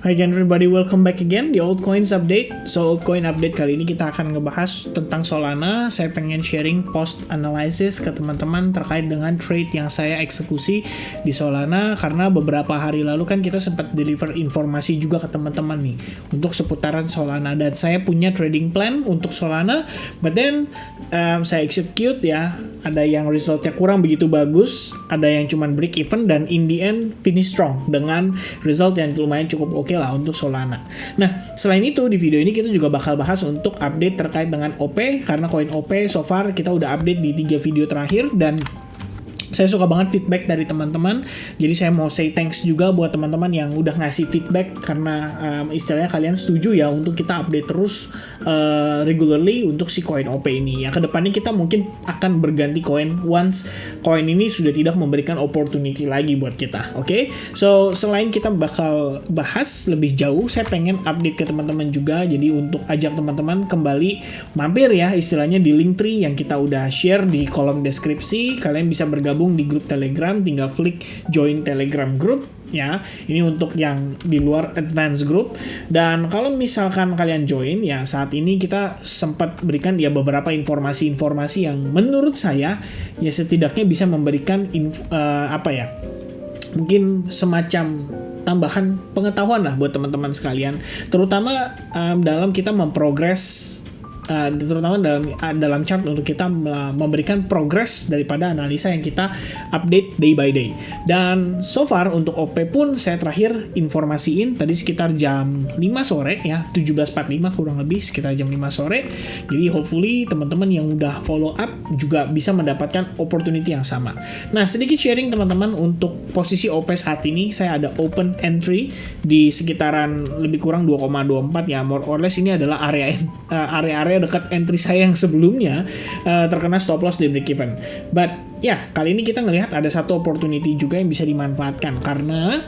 Hi again everybody, welcome back again di Altcoins Update. So Altcoin Update kali ini kita akan ngebahas tentang Solana. Saya pengen sharing post analysis ke teman-teman terkait dengan trade yang saya eksekusi di Solana, karena beberapa hari lalu kan kita sempat deliver informasi juga ke teman-teman nih untuk seputaran Solana, dan saya punya trading plan untuk Solana, but then saya execute ya, ada yang resultnya kurang begitu bagus, ada yang cuman break even, dan in the end finish strong dengan result yang lumayan cukup oke lah untuk Solana. Nah, selain itu di video ini kita juga bakal bahas untuk update terkait dengan OP, karena koin OP so far kita udah update di 3 video terakhir, dan saya suka banget feedback dari teman-teman. Jadi saya mau say thanks juga buat teman-teman yang udah ngasih feedback, karena istilahnya kalian setuju ya untuk kita update terus regularly untuk si koin OP ini. Ya, kedepannya kita mungkin akan berganti koin once koin ini sudah tidak memberikan opportunity lagi buat kita. Oke? So selain kita bakal bahas lebih jauh, saya pengen update ke teman-teman juga. Jadi untuk ajak teman-teman kembali mampir ya, istilahnya di Linktree yang kita udah share di kolom deskripsi. Kalian bisa bergabung di grup Telegram, tinggal klik join Telegram group ya. Ini untuk yang di luar advance group. Dan kalau misalkan kalian join ya, saat ini kita sempat berikan ya beberapa informasi-informasi yang menurut saya ya setidaknya bisa memberikan mungkin semacam tambahan pengetahuan lah buat teman-teman sekalian, terutama dalam kita memprogres, terutama dalam chart untuk kita memberikan progress daripada analisa yang kita update day by day. Dan so far untuk OP pun saya terakhir informasiin tadi sekitar jam 5 sore ya, 17.45 kurang lebih, sekitar jam 5 sore. Jadi hopefully teman-teman yang udah follow up juga bisa mendapatkan opportunity yang sama. Nah, sedikit sharing teman-teman untuk posisi OP saat ini. Saya ada open entry di sekitaran lebih kurang 2,24 ya, more or less ini adalah area dekat entry saya yang sebelumnya terkena stop loss di break even. But ya, kali ini kita ngelihat ada satu opportunity juga yang bisa dimanfaatkan, karena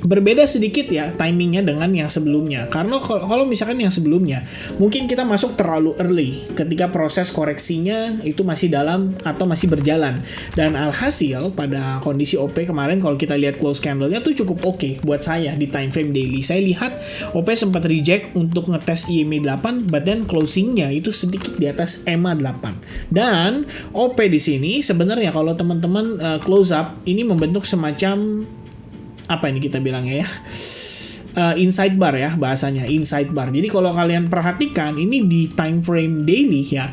berbeda sedikit ya timingnya dengan yang sebelumnya. Karena kalau misalkan yang sebelumnya mungkin kita masuk terlalu early ketika proses koreksinya itu masih dalam atau masih berjalan, dan alhasil pada kondisi OP kemarin kalau kita lihat close candle-nya tuh cukup oke buat saya di time frame daily. Saya lihat OP sempat reject untuk ngetes EMA 8, but then closing-nya itu sedikit di atas EMA 8. Dan OP di sini sebenarnya kalau teman-teman close up ini membentuk semacam apa ini kita bilangnya ya, inside bar ya bahasanya, inside bar. Jadi kalau kalian perhatikan ini di time frame daily ya,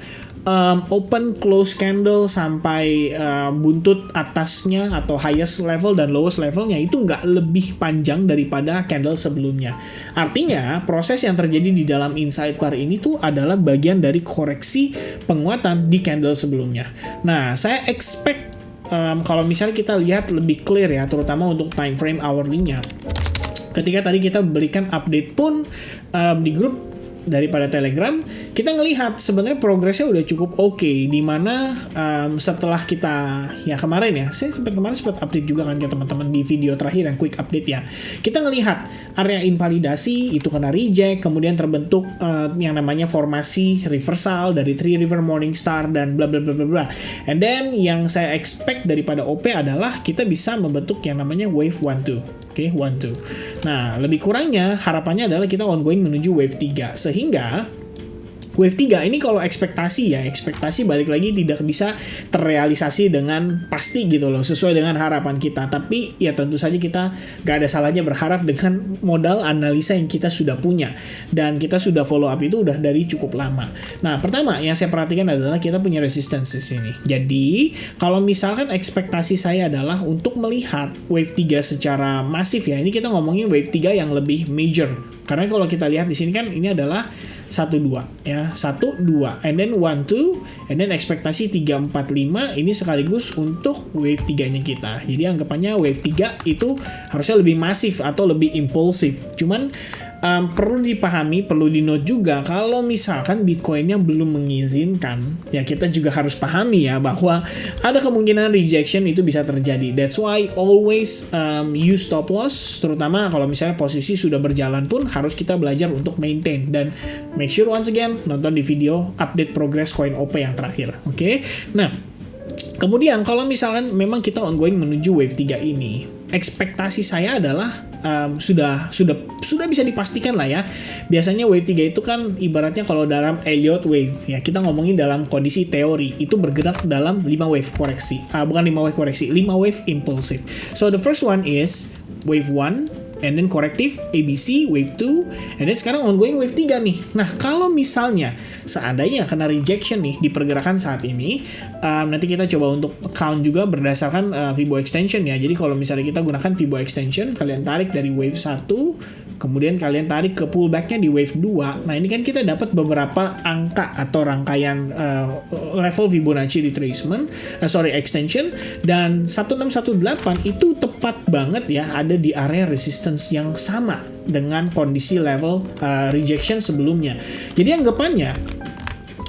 open close candle sampai buntut atasnya atau highest level dan lowest levelnya itu nggak lebih panjang daripada candle sebelumnya. Artinya proses yang terjadi di dalam inside bar ini tuh adalah bagian dari koreksi penguatan di candle sebelumnya. Nah, saya expect kalau misalnya kita lihat lebih clear ya, terutama untuk time frame hourly-nya, ketika tadi kita berikan update pun di grup daripada Telegram, kita ngelihat sebenarnya progresnya udah cukup oke, dimana setelah kita ya kemarin ya, saya sempat update juga kan ke teman-teman di video terakhir yang quick update ya, kita ngelihat area invalidasi itu kena reject, kemudian terbentuk yang namanya formasi reversal dari Three River Morningstar dan bla bla bla bla bla. And then yang saya expect daripada OP adalah kita bisa membentuk yang namanya wave 1-2. Oke, 1-2. Nah, lebih kurangnya harapannya adalah kita ongoing menuju wave 3. Sehingga wave 3 ini kalau ekspektasi balik lagi tidak bisa terrealisasi dengan pasti gitu loh, sesuai dengan harapan kita. Tapi ya tentu saja kita gak ada salahnya berharap dengan modal analisa yang kita sudah punya. Dan kita sudah follow up itu udah dari cukup lama. Nah, pertama yang saya perhatikan adalah kita punya resistance di sini. Jadi, kalau misalkan ekspektasi saya adalah untuk melihat wave 3 secara masif ya, ini kita ngomongin wave 3 yang lebih major. Karena kalau kita lihat di sini kan ini adalah 1-2 ya, 1-2 and then 1-2 and then ekspektasi 3-4-5 ini sekaligus untuk wave 3 nya kita. Jadi anggapannya wave 3 itu harusnya lebih masif atau lebih impulsif. Cuman perlu dipahami, perlu di note juga kalau misalkan Bitcoin-nya belum mengizinkan, ya kita juga harus pahami ya bahwa ada kemungkinan rejection itu bisa terjadi. That's why always use stop loss, terutama kalau misalnya posisi sudah berjalan pun harus kita belajar untuk maintain. Dan make sure once again nonton di video update progress koin OP yang terakhir. Oke? Nah, kemudian kalau misalkan memang kita ongoing menuju wave 3 ini, ekspektasi saya adalah sudah bisa dipastikan lah ya. Biasanya wave 3 itu kan ibaratnya kalau dalam Elliott wave ya, kita ngomongin dalam kondisi teori itu bergerak dalam 5 wave koreksi. Bukan 5 wave koreksi, 5 wave impulsif. So the first one is wave 1, and then corrective ABC wave 2, and then sekarang ongoing wave 3 nih. Nah, kalau misalnya seandainya kena rejection nih di pergerakan saat ini, nanti kita coba untuk count juga berdasarkan Fibo extension ya. Jadi kalau misalnya kita gunakan Fibo extension, kalian tarik dari wave 1, kemudian kalian tarik ke pullbacknya di wave 2. Nah, ini kan kita dapat beberapa angka atau rangkaian level Fibonacci retracement, extension, dan 1618 itu tepat banget ya ada di area resistance yang sama dengan kondisi level rejection sebelumnya. Jadi anggapannya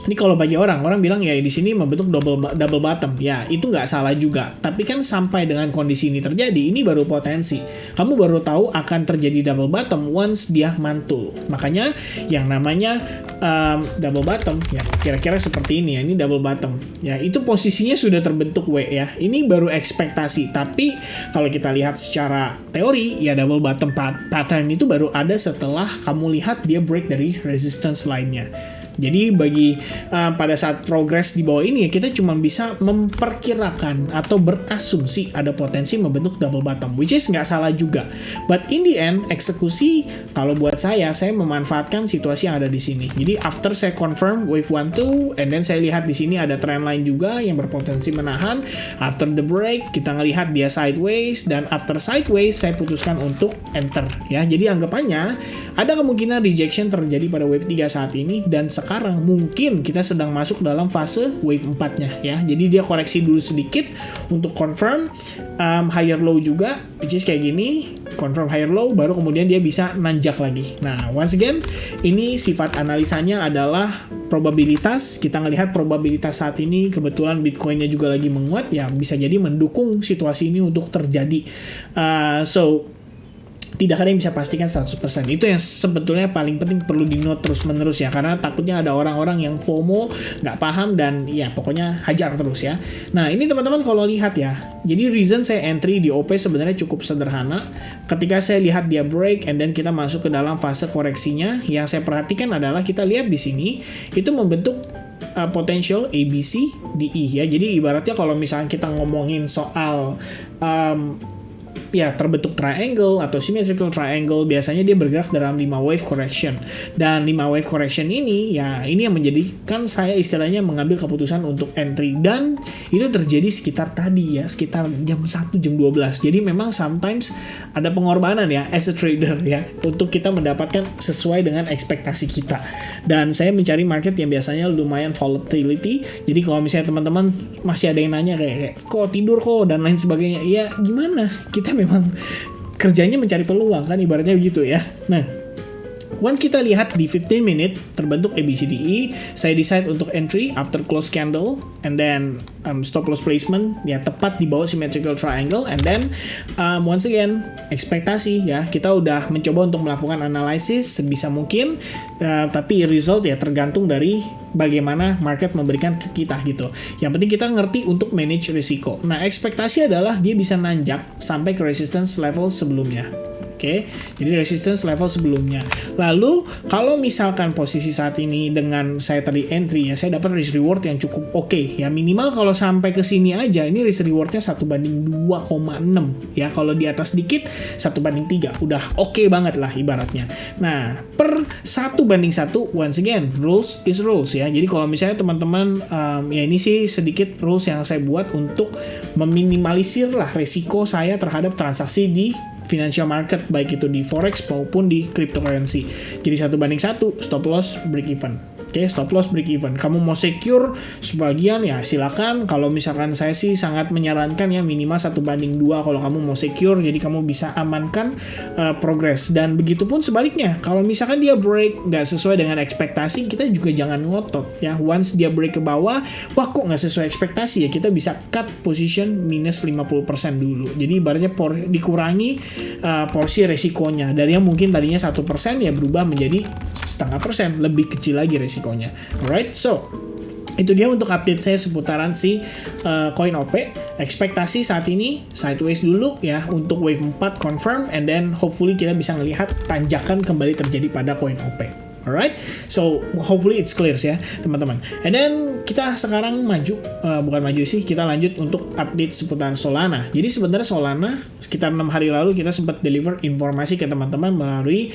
ini kalau bagi orang bilang ya di sini membentuk double bottom. Ya, itu nggak salah juga. Tapi kan sampai dengan kondisi ini terjadi, ini baru potensi. Kamu baru tahu akan terjadi double bottom once dia mantul. Makanya yang namanya double bottom ya kira-kira seperti ini ya. Ini double bottom. Ya, itu posisinya sudah terbentuk W ya. Ini baru ekspektasi. Tapi kalau kita lihat secara teori ya double bottom pattern itu baru ada setelah kamu lihat dia break dari resistance lainnya. Jadi bagi pada saat progres di bawah ini ya kita cuma bisa memperkirakan atau berasumsi ada potensi membentuk double bottom, which is nggak salah juga. But in the end eksekusi kalau buat saya memanfaatkan situasi yang ada di sini. Jadi after saya confirm wave 1, 2, and then saya lihat di sini ada trend line juga yang berpotensi menahan. After the break kita ngelihat dia sideways, dan after sideways saya putuskan untuk enter ya. Jadi anggapannya ada kemungkinan rejection terjadi pada wave 3 saat ini, dan sekarang mungkin kita sedang masuk dalam fase wave 4-nya ya. Jadi dia koreksi dulu sedikit untuk confirm higher low juga, which is kayak gini, confirm higher low, baru kemudian dia bisa nanjak lagi. Nah, once again, ini sifat analisanya adalah probabilitas. Kita ngelihat probabilitas saat ini, kebetulan Bitcoin-nya juga lagi menguat, ya bisa jadi mendukung situasi ini untuk terjadi. So, tidak ada yang bisa pastikan 100%. Itu yang sebetulnya paling penting perlu di-note terus-menerus ya, karena takutnya ada orang-orang yang FOMO, nggak paham, dan ya pokoknya hajar terus ya. Nah, ini teman-teman kalau lihat ya, jadi reason saya entry di OP sebenarnya cukup sederhana. Ketika saya lihat dia break and then kita masuk ke dalam fase koreksinya, yang saya perhatikan adalah kita lihat di sini itu membentuk potential ABC DE ya. Jadi ibaratnya kalau misalnya kita ngomongin soal ya terbentuk triangle atau symmetrical triangle, biasanya dia bergerak dalam 5 wave correction. Dan 5 wave correction ini ya ini yang menjadikan saya istilahnya mengambil keputusan untuk entry, dan itu terjadi sekitar tadi ya, sekitar jam 1 jam 12. Jadi memang sometimes ada pengorbanan ya as a trader ya untuk kita mendapatkan sesuai dengan ekspektasi kita. Dan saya mencari market yang biasanya lumayan volatility. Jadi kalau misalnya teman-teman masih ada yang nanya kayak kok tidur kok dan lain sebagainya, ya gimana, kita memang kerjanya mencari peluang kan, ibaratnya begitu ya. Nah, once kita lihat di 15 minute terbentuk ABCDE, saya decide untuk entry after close candle, and then stop loss placement ya tepat di bawah symmetrical triangle, and then once again ekspektasi ya, kita udah mencoba untuk melakukan analisis sebisa mungkin, tapi result ya tergantung dari bagaimana market memberikan ke kita gitu. Yang penting kita ngerti untuk manage risiko. Nah, ekspektasi adalah dia bisa nanjak sampai ke resistance level sebelumnya. Oke, jadi resistance level sebelumnya. Lalu kalau misalkan posisi saat ini dengan saya tadi entry ya, saya dapat risk reward yang cukup oke ya. Minimal kalau sampai ke sini aja ini risk rewardnya 1/2,6 ya. Kalau di atas dikit 1/3 udah oke banget lah ibaratnya. Nah, per 1/1 once again rules is rules ya. Jadi kalau misalnya teman-teman ya ini sih sedikit rules yang saya buat untuk meminimalisir lah resiko saya terhadap transaksi di financial market, baik itu di forex maupun di cryptocurrency. Jadi 1/1 stop loss break even. Oke, stop loss break even. Kamu mau secure sebagian ya silakan. Kalau misalkan saya sih sangat menyarankan ya minimal 1/2 kalau kamu mau secure, jadi kamu bisa amankan progress. Dan begitupun sebaliknya, kalau misalkan dia break nggak sesuai dengan ekspektasi, kita juga jangan ngotot ya. Once dia break ke bawah, wah kok nggak sesuai ekspektasi ya, kita bisa cut position minus 50% dulu. Jadi ibaratnya dikurangi porsi resikonya dari yang mungkin tadinya 1% ya berubah menjadi 0,5%, lebih kecil lagi resikonya. Alright, so Itu dia untuk update saya seputaran si koin OP. Ekspektasi saat ini sideways dulu ya untuk wave 4 confirm, and then hopefully kita bisa melihat tanjakan kembali terjadi pada koin OP. Alright, so hopefully it's clear ya teman-teman. And then kita sekarang bukan maju sih, kita lanjut untuk update seputar Solana. Jadi sebenarnya Solana sekitar 6 hari lalu kita sempat deliver informasi ke teman-teman melalui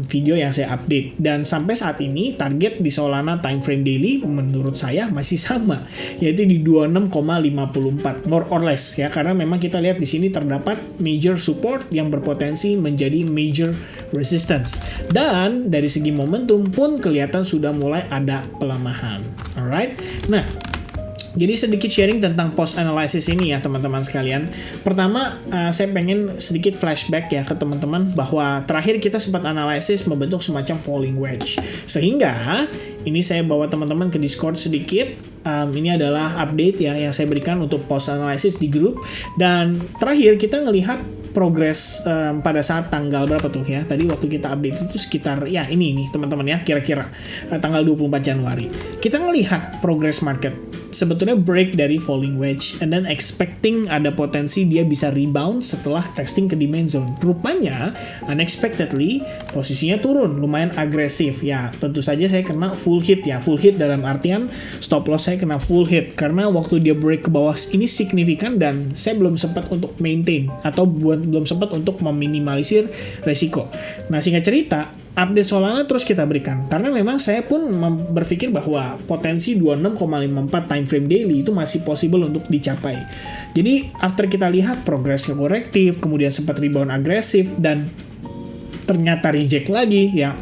video yang saya update. Dan sampai saat ini target di Solana time frame daily menurut saya masih sama, yaitu di 26,54 more or less ya, karena memang kita lihat di sini terdapat major support yang berpotensi menjadi major resistance. Dan dari segi momentum pun kelihatan sudah mulai ada pelemahan. Alright. Nah, jadi sedikit sharing tentang post analysis ini ya teman-teman sekalian. Pertama, saya pengen sedikit flashback ya ke teman-teman bahwa terakhir kita sempat analisis membentuk semacam falling wedge. Sehingga ini saya bawa teman-teman ke Discord sedikit. Ini adalah update ya yang saya berikan untuk post analysis di grup. Dan terakhir kita ngelihat progres pada saat tanggal berapa tuh ya? Tadi waktu kita update itu sekitar ya ini teman-teman ya, kira-kira tanggal 24 Januari. Kita ngelihat progress market sebetulnya break dari falling wedge and then expecting ada potensi dia bisa rebound setelah testing ke demand zone. Rupanya unexpectedly posisinya turun lumayan agresif ya. Tentu saja saya kena full hit ya. Full hit dalam artian stop loss saya kena full hit karena waktu dia break ke bawah ini signifikan dan saya belum sempat untuk maintain atau belum sempat untuk meminimalisir resiko. Nah, singkat cerita, update Solana terus kita berikan karena memang saya pun berpikir bahwa potensi 26,54 time frame daily itu masih possible untuk dicapai. Jadi after kita lihat progresnya korektif, kemudian sempat rebound agresif dan ternyata reject lagi ya,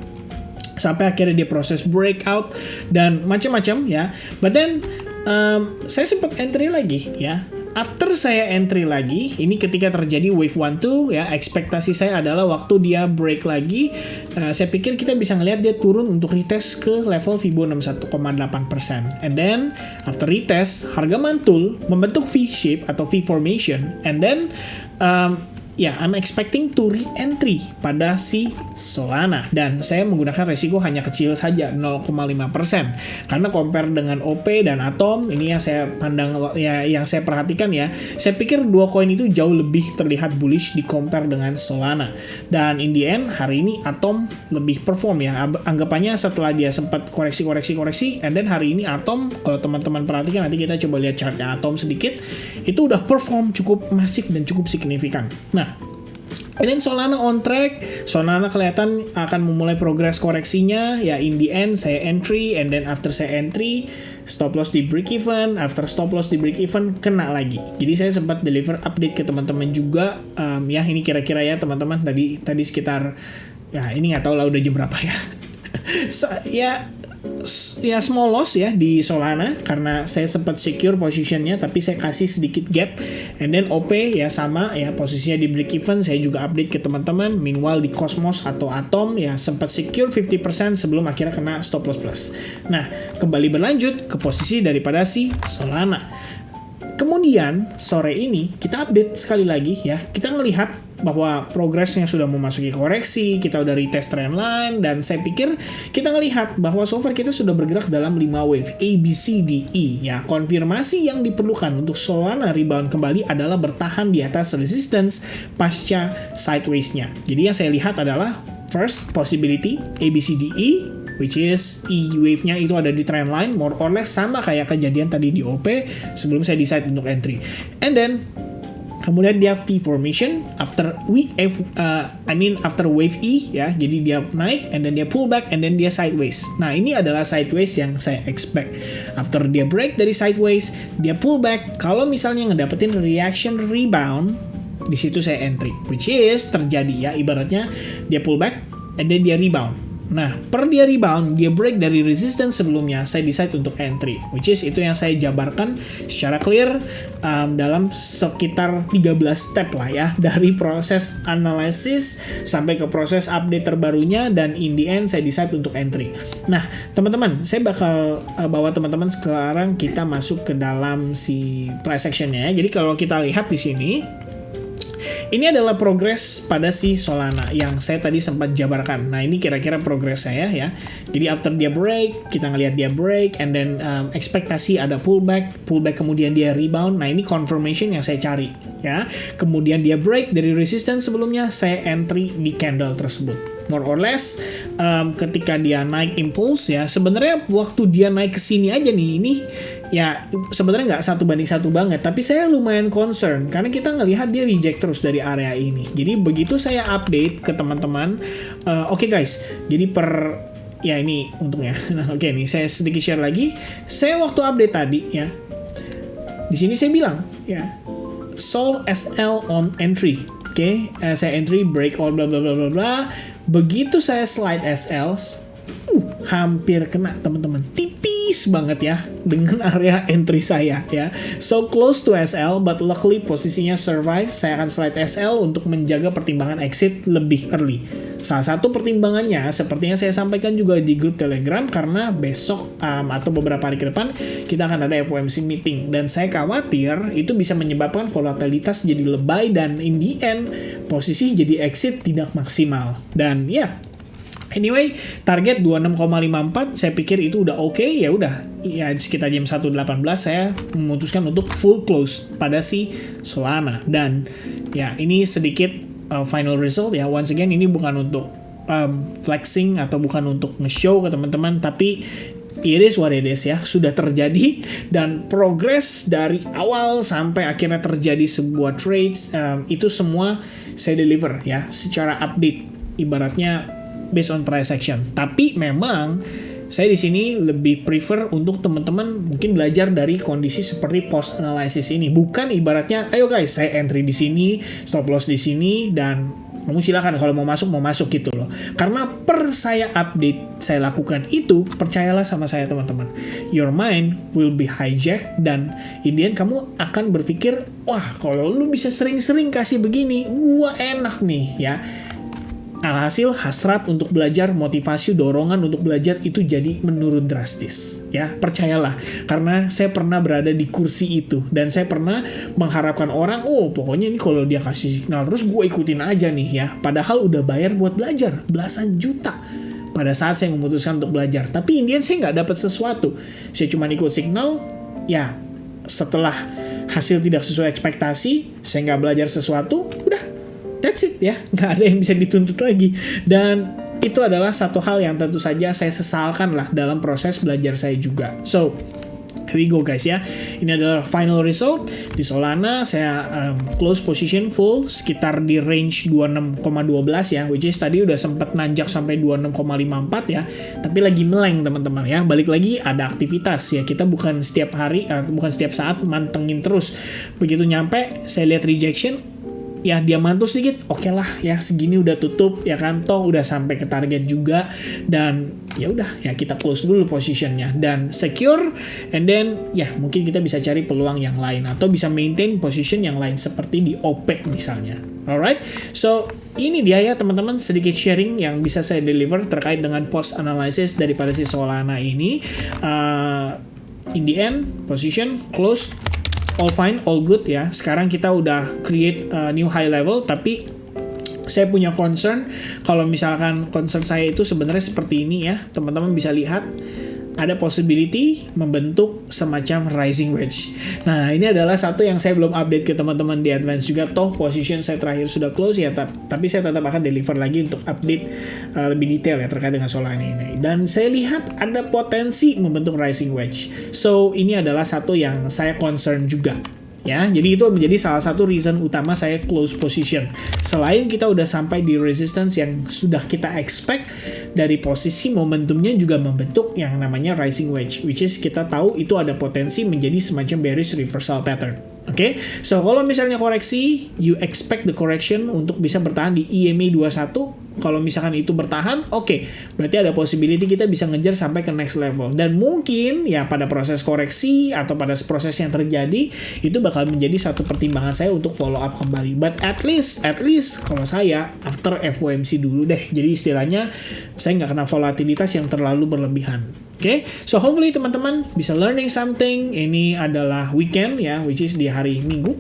sampai akhirnya dia proses breakout dan macam-macam ya. But then saya sempat entry lagi ya. After saya entry lagi, ini ketika terjadi wave 1-2 ya, ekspektasi saya adalah waktu dia break lagi, saya pikir kita bisa ngelihat dia turun untuk retest ke level Fibonacci 61,8%. And then after retest, harga mantul membentuk V-shape atau V-formation, and then I'm expecting to re-entry pada si Solana. Dan saya menggunakan resiko hanya kecil saja, 0,5%. Karena compare dengan OP dan Atom, ini yang saya pandang, ya, yang saya perhatikan ya. Saya pikir dua koin itu jauh lebih terlihat bullish di compare dengan Solana. Dan in the end, hari ini Atom lebih perform ya. Anggapannya setelah dia sempat koreksi, and then hari ini Atom, kalau teman-teman perhatikan, nanti kita coba lihat chartnya Atom sedikit, itu udah perform cukup masif dan cukup signifikan. Nah, ini Solana on track, Solana kelihatan akan memulai progres koreksinya, ya in the end saya entry, and then after saya entry, stop loss di break even, after stop loss di break even, kena lagi. Jadi saya sempat deliver update ke teman-teman juga, ya ini kira-kira ya teman-teman, tadi sekitar, ya ini nggak tahu lah udah jam berapa ya. Ya small loss ya di Solana karena saya sempat secure positionnya, tapi saya kasih sedikit gap, and then OP ya sama ya posisinya di break even, saya juga update ke teman-teman. Meanwhile di Cosmos atau Atom ya sempat secure 50% sebelum akhirnya kena stop loss plus. Nah, kembali berlanjut ke posisi daripada si Solana. Kemudian sore ini kita update sekali lagi ya, kita ngelihat bahwa progresnya sudah memasuki koreksi, kita udah retest trendline, dan saya pikir kita ngelihat bahwa so far kita sudah bergerak dalam 5 wave A, B, C, D, E ya. Konfirmasi yang diperlukan untuk Solana rebound kembali adalah bertahan di atas resistance pasca sideways-nya. Jadi yang saya lihat adalah first possibility A, B, C, D, E, which is E wave-nya itu ada di trendline more or less sama kayak kejadian tadi di OP sebelum saya decide untuk entry. And then kemudian dia V formation after after wave E ya. Jadi dia naik and then dia pull back and then dia sideways. Nah, ini adalah sideways yang saya expect. After dia break dari sideways, dia pull back. Kalau misalnya ngedapetin reaction rebound, di situ saya entry, which is terjadi ya, ibaratnya dia pull back and then dia rebound. Nah, per dia rebound, dia break dari resistance sebelumnya, saya decide untuk entry, which is itu yang saya jabarkan secara clear dalam sekitar 13 step lah ya, dari proses analisis sampai ke proses update terbarunya, dan in the end saya decide untuk entry. Nah, teman-teman, saya bakal bawa teman-teman sekarang kita masuk ke dalam si price actionnya ya. Jadi kalau kita lihat di sini, ini adalah progres pada si Solana yang saya tadi sempat jabarkan. Nah, ini kira-kira progres saya ya. Jadi after dia break, kita ngelihat dia break, and then ekspektasi ada pullback kemudian dia rebound. Nah, ini confirmation yang saya cari ya. Kemudian dia break dari resistance sebelumnya, saya entry di candle tersebut. More or less, ketika dia naik impulse ya, sebenarnya waktu dia naik ke sini aja nih, ini ya sebenarnya nggak 1:1 banget, tapi saya lumayan concern karena kita ngelihat dia reject terus dari area ini. Jadi begitu saya update ke teman-teman, oke guys, jadi ya ini untungnya. Nah, oke nih, saya sedikit share lagi. Saya waktu update tadi ya, di sini saya bilang ya, Sol SL on entry. Oke, saya entry break all bla bla bla bla bla. Begitu saya slide SL, hampir kena teman-teman, tipis banget ya dengan area entry saya ya. So close to SL, but luckily posisinya survive. Saya akan slide SL untuk menjaga pertimbangan exit lebih early. Salah satu pertimbangannya sepertinya saya sampaikan juga di grup Telegram, karena besok atau beberapa hari ke depan kita akan ada FOMC meeting, dan saya khawatir itu bisa menyebabkan volatilitas jadi lebay dan in the end posisi jadi exit tidak maksimal. Dan ya, anyway, target 26,54 saya pikir itu udah oke. Ya udah, ya sekitar jam 1.18 saya memutuskan untuk full close pada si Solana. Dan ya, ini sedikit final result ya. Once again, ini bukan untuk flexing atau bukan untuk nge-show ke teman-teman, tapi it is what it is ya, sudah terjadi, dan progress dari awal sampai akhirnya terjadi sebuah trades, itu semua saya deliver ya secara update, ibaratnya based on price action. Tapi memang saya di sini lebih prefer untuk teman-teman mungkin belajar dari kondisi seperti post analysis ini, bukan ibaratnya ayo guys saya entry di sini, stop loss di sini, dan kamu silakan kalau mau masuk gitu loh. Karena per saya update saya lakukan itu, percayalah sama saya teman-teman, your mind will be hijacked, dan in the end kamu akan berpikir, wah kalau lu bisa sering-sering kasih begini, wah enak nih ya. Alhasil hasrat untuk belajar, motivasi, dorongan untuk belajar itu jadi menurun drastis ya, percayalah, karena saya pernah berada di kursi itu, dan saya pernah mengharapkan orang, oh pokoknya ini kalau dia kasih signal terus gue ikutin aja nih ya, padahal udah bayar buat belajar belasan juta pada saat saya memutuskan untuk belajar. Tapi Indian saya nggak dapat sesuatu, saya cuma ikut signal ya. Setelah hasil tidak sesuai ekspektasi, saya nggak belajar sesuatu, udah that's it ya, nggak ada yang bisa dituntut lagi. Dan itu adalah satu hal yang tentu saja saya sesalkan lah dalam proses belajar saya juga. So, here we go guys ya. Ini adalah final result di Solana. Saya close position full sekitar di range 26,12 ya, which is tadi udah sempat nanjak sampai 26,54 ya. Tapi lagi meleng teman-teman ya. Balik lagi ada aktivitas ya. Kita bukan setiap hari, bukan setiap saat mantengin terus. Begitu nyampe, saya lihat rejection, ya dia mantul sedikit, oke lah ya, segini udah tutup ya kan, toh udah sampai ke target juga, dan ya udah ya kita close dulu positionnya dan secure, and then ya mungkin kita bisa cari peluang yang lain atau bisa maintain position yang lain seperti di OP misalnya. Alright, so ini dia ya teman-teman, sedikit sharing yang bisa saya deliver terkait dengan post analysis daripada si Solana ini. In the end, position close, all fine, all good ya. Sekarang kita udah create new high level, tapi saya punya concern. Kalau misalkan concern saya itu sebenarnya seperti ini ya, teman-teman bisa lihat ada possibility membentuk semacam rising wedge. Nah, ini adalah satu yang saya belum update ke teman-teman di advance juga. Toh position saya terakhir sudah close ya, tapi saya tetap akan deliver lagi untuk update lebih detail ya terkait dengan Solana ini. Dan saya lihat ada potensi membentuk rising wedge. So, ini adalah satu yang saya concern juga. Ya, jadi itu menjadi salah satu reason utama saya close position. Selain kita udah sampai di resistance yang sudah kita expect, dari posisi momentumnya juga membentuk yang namanya rising wedge, which is kita tahu itu ada potensi menjadi semacam bearish reversal pattern. Oke, so kalau misalnya koreksi, you expect the correction untuk bisa bertahan di EMA 21. Kalau misalkan itu bertahan, oke, berarti ada possibility kita bisa ngejar sampai ke next level. Dan mungkin ya pada proses koreksi atau pada proses yang terjadi, itu bakal menjadi satu pertimbangan saya untuk follow up kembali. But at least kalau saya after FOMC dulu deh. Jadi istilahnya saya nggak kena volatilitas yang terlalu berlebihan. Oke, so hopefully teman-teman bisa learning something. Ini adalah weekend ya, which is di hari Minggu.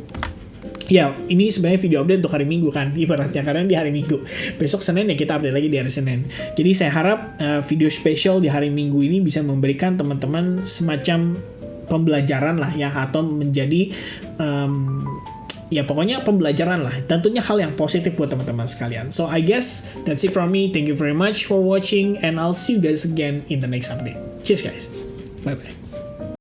Ya, ini sebenarnya video update untuk hari Minggu kan, ibaratnya karena di hari Minggu. Besok Senin ya kita update lagi di hari Senin. Jadi saya harap video spesial di hari Minggu ini bisa memberikan teman-teman semacam pembelajaran lah ya, atau menjadi ya pokoknya pembelajaran lah. Tentunya hal yang positif buat teman-teman sekalian. So I guess that's it from me. Thank you very much for watching and I'll see you guys again in the next update. Cheers guys. Bye bye.